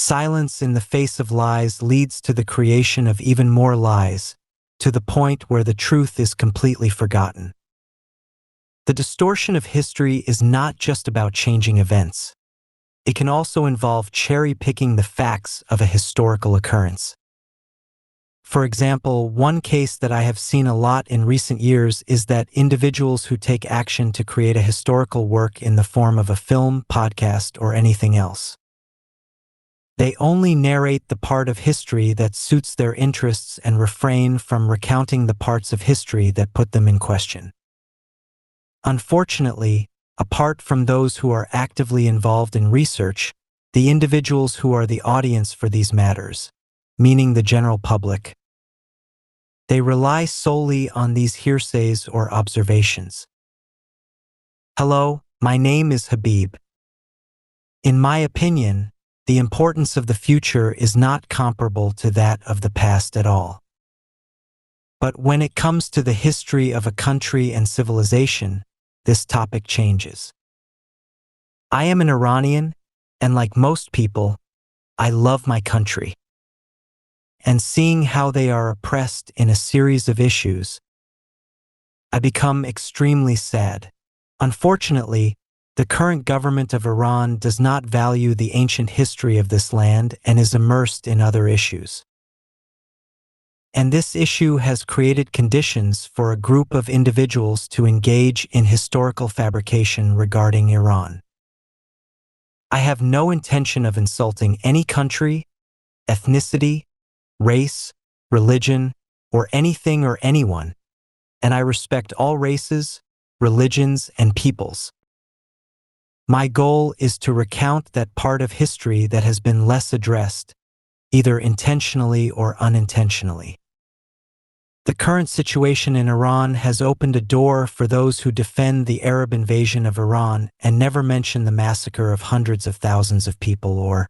Silence in the face of lies leads to the creation of even more lies, to the point where the truth is completely forgotten. The distortion of history is not just about changing events. It can also involve cherry-picking the facts of a historical occurrence. For example, one case that I have seen a lot in recent years is that individuals who take action to create a historical work in the form of a film, podcast, or anything else. They only narrate the part of history that suits their interests and refrain from recounting the parts of history that put them in question. Unfortunately, apart from those who are actively involved in research, the individuals who are the audience for these matters, meaning the general public, they rely solely on these hearsays or observations. Hello, my name is Habib. In my opinion, the importance of the future is not comparable to that of the past at all. But when it comes to the history of a country and civilization, this topic changes. I am an Iranian, and like most people, I love my country. And seeing how they are oppressed in a series of issues, I become extremely sad. Unfortunately, the current government of Iran does not value the ancient history of this land and is immersed in other issues. And this issue has created conditions for a group of individuals to engage in historical fabrication regarding Iran. I have no intention of insulting any country, ethnicity, race, religion, or anything or anyone, and I respect all races, religions, and peoples. My goal is to recount that part of history that has been less addressed, either intentionally or unintentionally. The current situation in Iran has opened a door for those who defend the Arab invasion of Iran and never mention the massacre of hundreds of thousands of people, or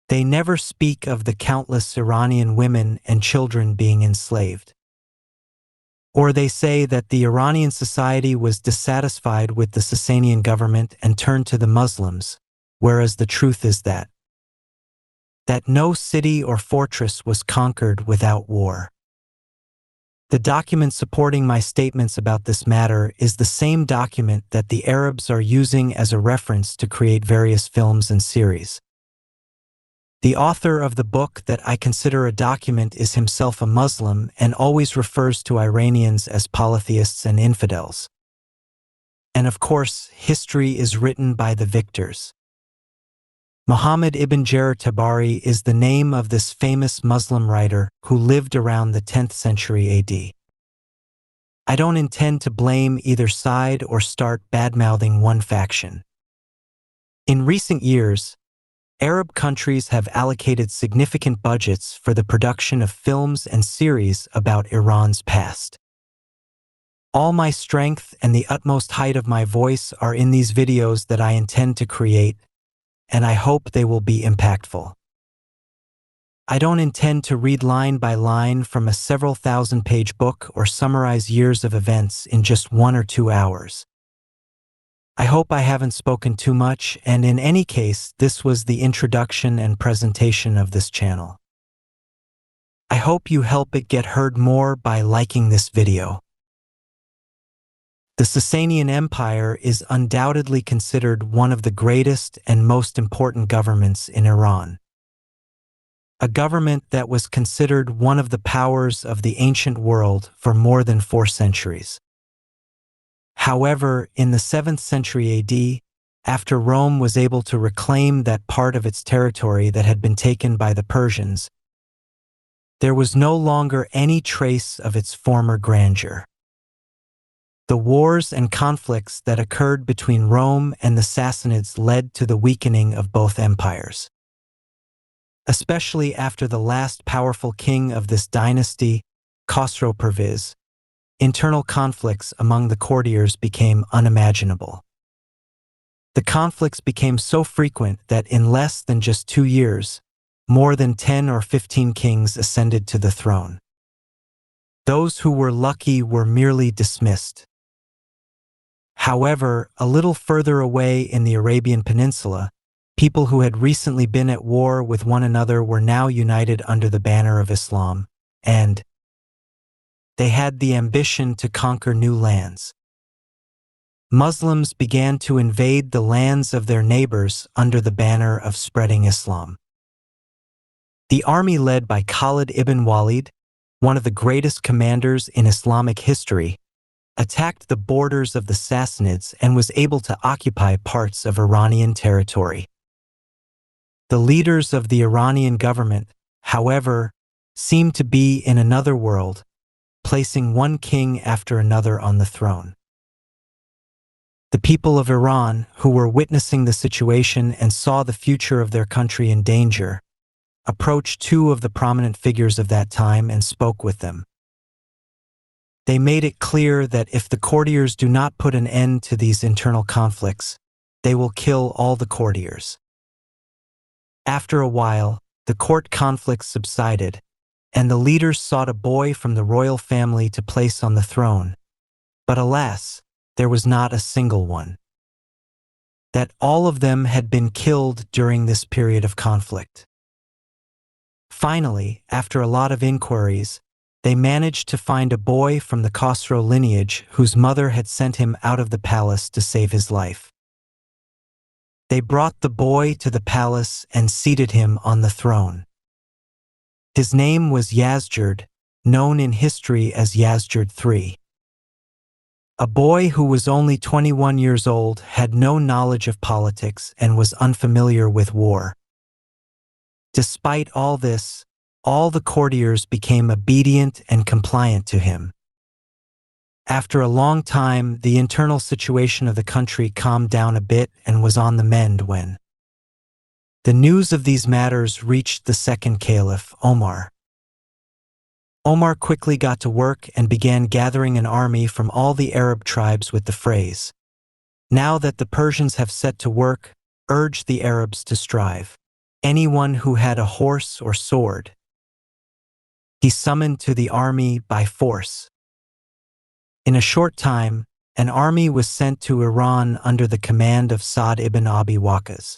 they never speak of the countless Iranian women and children being enslaved. Or they say that the Iranian society was dissatisfied with the Sassanian government and turned to the Muslims, whereas the truth is that no city or fortress was conquered without war. The document supporting my statements about this matter is the same document that the Arabs are using as a reference to create various films and series. The author of the book that I consider a document is himself a Muslim and always refers to Iranians as polytheists and infidels. And of course, history is written by the victors. Muhammad ibn Jarir Tabari is the name of this famous Muslim writer who lived around the 10th century AD. I don't intend to blame either side or start bad-mouthing one faction. In recent years, Arab countries have allocated significant budgets for the production of films and series about Iran's past. All my strength and the utmost height of my voice are in these videos that I intend to create, and I hope they will be impactful. I don't intend to read line by line from a several thousand-page book or summarize years of events in just 1 or 2 hours. I hope I haven't spoken too much, and in any case, this was the introduction and presentation of this channel. I hope you help it get heard more by liking this video. The Sassanian Empire is undoubtedly considered one of the greatest and most important governments in Iran. A government that was considered one of the powers of the ancient world for more than 4 centuries. However, in the 7th century AD, after Rome was able to reclaim that part of its territory that had been taken by the Persians, there was no longer any trace of its former grandeur. The wars and conflicts that occurred between Rome and the Sassanids led to the weakening of both empires. Especially after the last powerful king of this dynasty, Khosrow Perviz, internal conflicts among the courtiers became unimaginable. The conflicts became so frequent that in less than just 2 years, more than 10 or 15 kings ascended to the throne. Those who were lucky were merely dismissed. However, a little further away in the Arabian Peninsula, people who had recently been at war with one another were now united under the banner of Islam, and they had the ambition to conquer new lands. Muslims began to invade the lands of their neighbors under the banner of spreading Islam. The army led by Khalid ibn Walid, one of the greatest commanders in Islamic history, attacked the borders of the Sassanids and was able to occupy parts of Iranian territory. The leaders of the Iranian government, however, seemed to be in another world, placing one king after another on the throne. The people of Iran, who were witnessing the situation and saw the future of their country in danger, approached two of the prominent figures of that time and spoke with them. They made it clear that if the courtiers do not put an end to these internal conflicts, they will kill all the courtiers. After a while, the court conflicts subsided, and the leaders sought a boy from the royal family to place on the throne. But alas, there was not a single one. That all of them had been killed during this period of conflict. Finally, after a lot of inquiries, they managed to find a boy from the Khosrow lineage whose mother had sent him out of the palace to save his life. They brought the boy to the palace and seated him on the throne. His name was Yazdjerd, known in history as Yazdjerd III. A boy who was only 21 years old, had no knowledge of politics, and was unfamiliar with war. Despite all this, all the courtiers became obedient and compliant to him. After a long time, the internal situation of the country calmed down a bit and was on the mend when the news of these matters reached the second caliph, Omar. Omar quickly got to work and began gathering an army from all the Arab tribes with the phrase, "Now that the Persians have set to work, urge the Arabs to strive. Anyone who had a horse or sword," he summoned to the army by force. In a short time, an army was sent to Iran under the command of Sa'd ibn Abi Waqqas.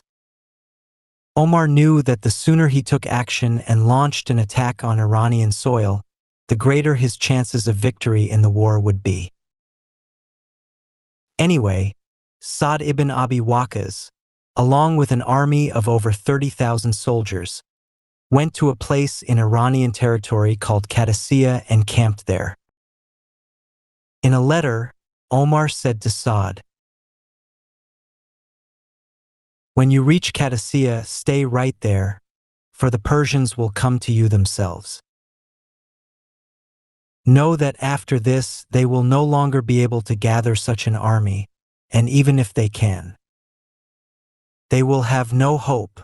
Omar knew that the sooner he took action and launched an attack on Iranian soil, the greater his chances of victory in the war would be. Anyway, Sa'd ibn Abi Waqqas, along with an army of over 30,000 soldiers, went to a place in Iranian territory called Qadisiyah and camped there. In a letter, Omar said to Sa'd, "When you reach Qadisiyah, stay right there, for the Persians will come to you themselves. Know that after this, they will no longer be able to gather such an army, and even if they can, they will have no hope."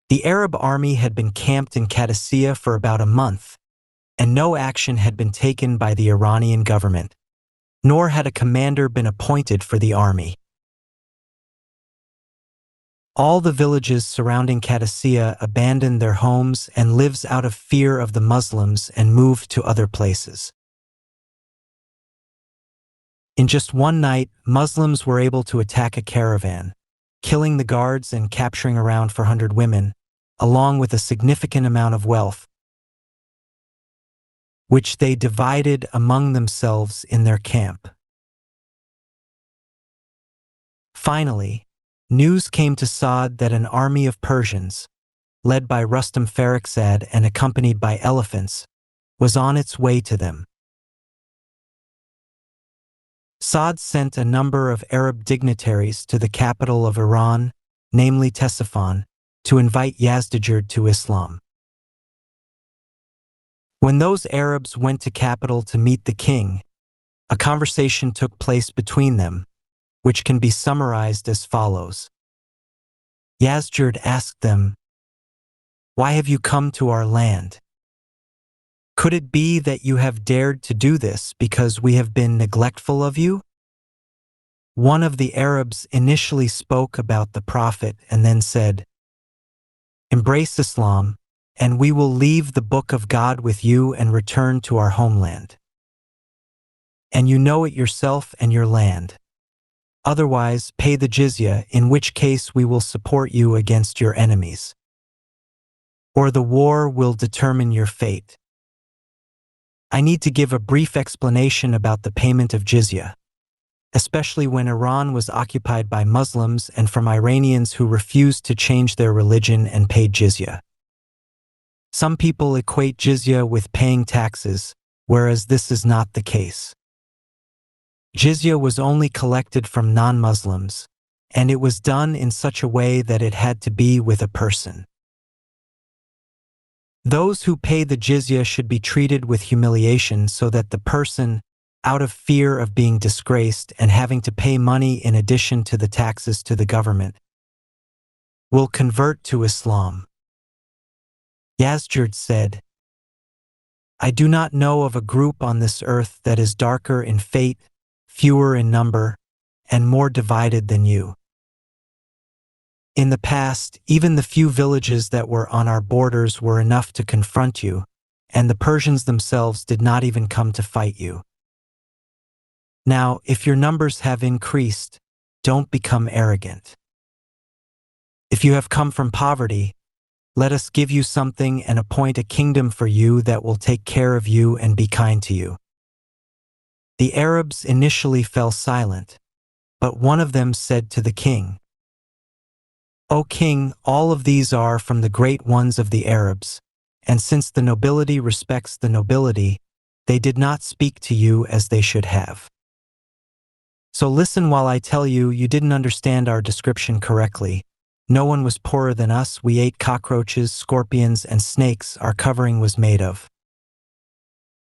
The Arab army had been camped in Qadisiyah for about a month, and no action had been taken by the Iranian government, nor had a commander been appointed for the army. All the villages surrounding Qadisiyah abandoned their homes and lived out of fear of the Muslims and moved to other places. In just one night, Muslims were able to attack a caravan, killing the guards and capturing around 400 women, along with a significant amount of wealth, which they divided among themselves in their camp. Finally, news came to Sa'd that an army of Persians, led by Rustam Farrukhzad and accompanied by elephants, was on its way to them. Sa'd sent a number of Arab dignitaries to the capital of Iran, namely Ctesiphon, to invite Yazdjerd to Islam. When those Arabs went to capital to meet the king, a conversation took place between them, which can be summarized as follows. Yazdjerd asked them, "Why have you come to our land? Could it be that you have dared to do this because we have been neglectful of you?" One of the Arabs initially spoke about the Prophet and then said, "Embrace Islam, and we will leave the book of God with you and return to our homeland. And you know it yourself and your land." Otherwise, pay the jizya, in which case we will support you against your enemies. Or the war will determine your fate. I need to give a brief explanation about the payment of jizya, especially when Iran was occupied by Muslims and from Iranians who refused to change their religion and paid jizya. Some people equate jizya with paying taxes, whereas this is not the case. Jizya was only collected from non-Muslims, and it was done in such a way that it had to be with a person. Those who pay the jizya should be treated with humiliation so that the person, out of fear of being disgraced and having to pay money in addition to the taxes to the government, will convert to Islam. Yazjud said, I do not know of a group on this earth that is darker in fate, fewer in number, and more divided than you. In the past, even the few villages that were on our borders were enough to confront you, and the Persians themselves did not even come to fight you. Now, if your numbers have increased, don't become arrogant. If you have come from poverty, let us give you something and appoint a kingdom for you that will take care of you and be kind to you. The Arabs initially fell silent, but one of them said to the king, O king, all of these are from the great ones of the Arabs, and since the nobility respects the nobility, they did not speak to you as they should have. So listen while I tell you, you didn't understand our description correctly. No one was poorer than us. We ate cockroaches, scorpions, and snakes our covering was made of.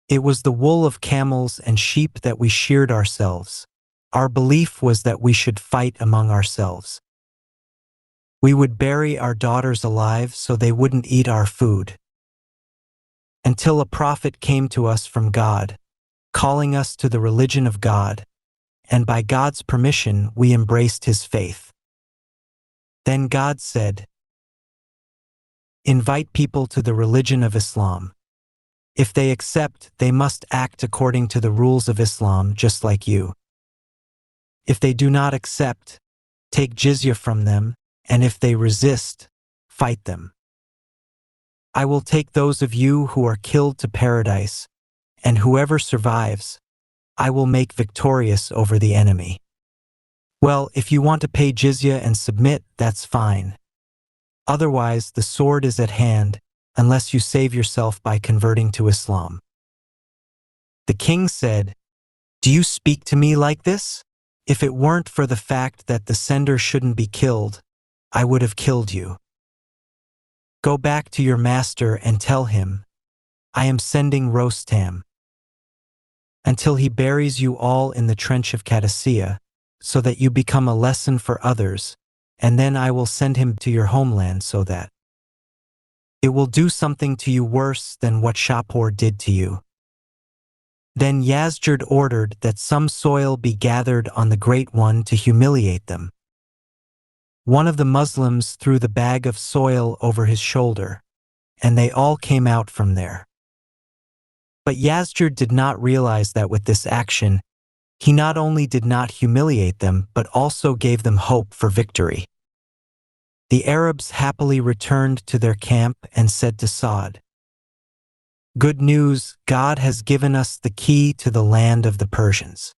It was the wool of camels and sheep that we sheared ourselves. Our belief was that we should fight among ourselves. We would bury our daughters alive so they wouldn't eat our food. Until a prophet came to us from God, calling us to the religion of God, and by God's permission we embraced his faith. Then God said, invite people to the religion of Islam. If they accept, they must act according to the rules of Islam just like you. If they do not accept, take jizya from them, and if they resist, fight them. I will take those of you who are killed to paradise, and whoever survives, I will make victorious over the enemy. Well, if you want to pay jizya and submit, that's fine. Otherwise, the sword is at hand, unless you save yourself by converting to Islam. The king said, do you speak to me like this? If it weren't for the fact that the sender shouldn't be killed, I would have killed you. Go back to your master and tell him, I am sending Rostam, until he buries you all in the trench of Qadisiyah, so that you become a lesson for others, and then I will send him to your homeland so that it will do something to you worse than what Shapur did to you. Then Yazjud ordered that some soil be gathered on the Great One to humiliate them. One of the Muslims threw the bag of soil over his shoulder, and they all came out from there. But Yazjud did not realize that with this action, he not only did not humiliate them, but also gave them hope for victory. The Arabs happily returned to their camp and said to Saad, good news, God has given us the key to the land of the Persians.